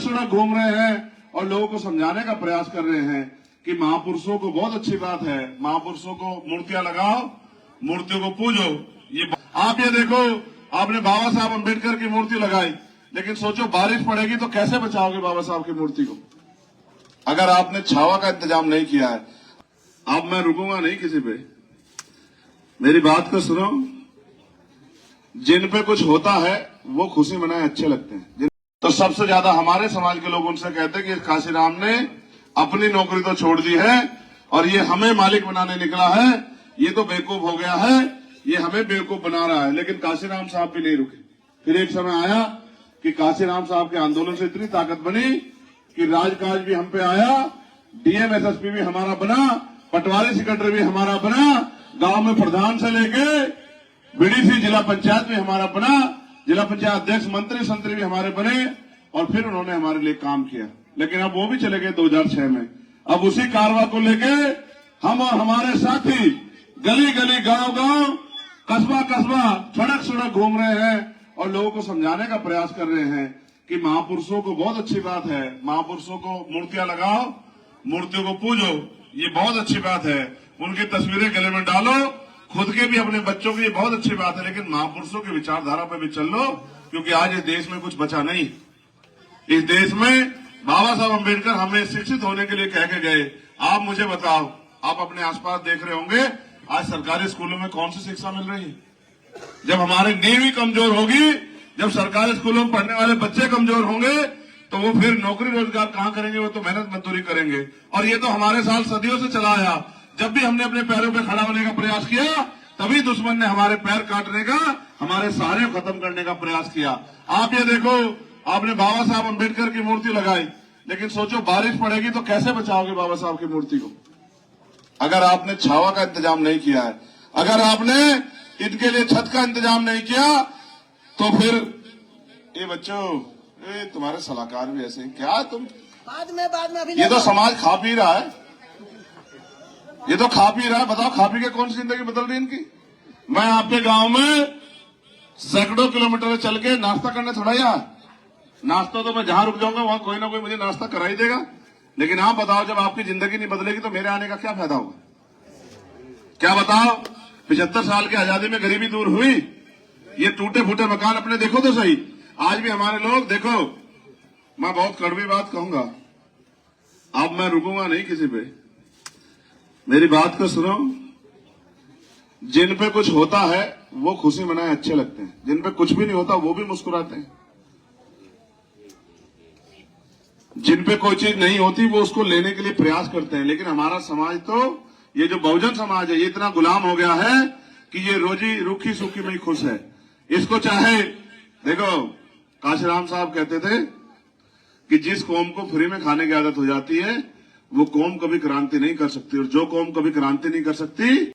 सड़क घूम रहे हैं और लोगों को समझाने का प्रयास कर रहे हैं कि महापुरुषों को बहुत अच्छी बात है, महापुरुषों को मूर्तियां लगाओ, मूर्तियों को पूजो। आप ये देखो, आपने बाबा साहब अम्बेडकर की मूर्ति लगाई, लेकिन सोचो बारिश पड़ेगी तो कैसे बचाओगे बाबा साहब की मूर्ति को, अगर आपने छावा का इंतजाम नहीं किया है। अब मैं रुकूंगा नहीं किसी पे, मेरी बात को सुनो। जिन पे कुछ होता है वो खुशी मनाए अच्छे लगते हैं। तो सबसे ज्यादा हमारे समाज के लोग उनसे कहते हैं कि काशीराम ने अपनी नौकरी तो छोड़ दी है और ये हमें मालिक बनाने निकला है, ये तो बेवकूफ हो गया है, ये हमें बेवकूफ बना रहा है। लेकिन काशीराम साहब भी नहीं रुके। फिर एक समय आया कि काशीराम साहब के आंदोलन से इतनी ताकत बनी कि राजकाज भी हम पे आया, डीएम एसएसपी भी हमारा बना, पटवारी सेक्रेटरी भी हमारा बना, गांव में प्रधान से लेके बीडीसी जिला पंचायत भी हमारा बना, जिला पंचायत अध्यक्ष मंत्री संतरी भी हमारे बने और फिर उन्होंने हमारे लिए काम किया। लेकिन अब वो भी चले गए 2006 में। अब उसी कारवा को लेके हम और हमारे साथी गली गली, गांव गांव, कस्बा कस्बा, सड़क सड़क घूम रहे हैं और लोगों को समझाने का प्रयास कर रहे हैं कि महापुरुषों को बहुत अच्छी बात है, महापुरुषों को मूर्तियां लगाओ, मूर्तियों को पूजो, ये बहुत अच्छी बात है। उनकी तस्वीरें गले में डालो, खुद के भी अपने बच्चों की, ये बहुत अच्छी बात है। लेकिन महापुरुषों की विचारधारा पर भी चल लो, क्योंकि आज इस देश में कुछ बचा नहीं। इस देश में बाबा साहब अम्बेडकर हमें शिक्षित होने के लिए कह के गए। आप मुझे बताओ, आप अपने आसपास देख रहे होंगे आज सरकारी स्कूलों में कौन सी शिक्षा मिल रही है? जब हमारी नींव ही कमजोर होगी, जब सरकारी स्कूलों में पढ़ने वाले बच्चे कमजोर होंगे, तो वो फिर नौकरी रोजगार कहां करेंगे? वो तो मेहनत मजदूरी करेंगे। और ये तो हमारे साथ सदियों से चला आया। जब भी हमने अपने पैरों पे खड़ा होने का प्रयास किया, तभी दुश्मन ने हमारे पैर काटने का, हमारे सहारे खत्म करने का प्रयास किया। आप ये देखो, आपने बाबा साहब अम्बेडकर की मूर्ति लगाई, लेकिन सोचो बारिश पड़ेगी तो कैसे बचाओगे बाबा साहब की मूर्ति को, अगर आपने छावा का इंतजाम नहीं किया है, अगर आपने इनके लिए छत का इंतजाम नहीं किया, तो फिर ये बच्चों, तुम्हारे सलाहकार भी ऐसे हैं क्या? तुम बाद में अभी ये तो समाज खा पी रहा है, ये तो खा पी रहा है। बताओ खा पी के कौन सी जिंदगी बदल रही है इनकी? मैं आपके गांव में सैकड़ों किलोमीटर चल के नाश्ता करने थोड़ा ही आया। नाश्ता तो मैं जहां रुक जाऊंगा वहां कोई ना कोई मुझे नाश्ता करा ही देगा। लेकिन आप बताओ, जब आपकी जिंदगी नहीं बदलेगी तो मेरे आने का क्या फायदा होगा? क्या बताओ, 75 साल की आजादी में गरीबी दूर हुई? ये टूटे फूटे मकान अपने देखो तो सही। आज भी हमारे लोग देखो, मैं बहुत कड़वी बात कहूंगा, अब मैं रुकूंगा नहीं किसी पे, मेरी बात को सुनो। जिन पे कुछ होता है वो खुशी मनाए अच्छे लगते हैं, जिन पे कुछ भी नहीं होता वो भी मुस्कुराते हैं। जिन पे कोई चीज नहीं होती वो उसको लेने के लिए प्रयास करते हैं। लेकिन हमारा समाज तो, ये जो बहुजन समाज है, ये इतना गुलाम हो गया है कि ये रोजी रूखी सूखी में ही खुश है। इसको चाहे देखो, काशीराम साहब कहते थे कि जिस कौम को फ्री में खाने की आदत हो जाती है वो कौम कभी क्रांति नहीं कर सकती, और जो कौम कभी क्रांति नहीं कर सकती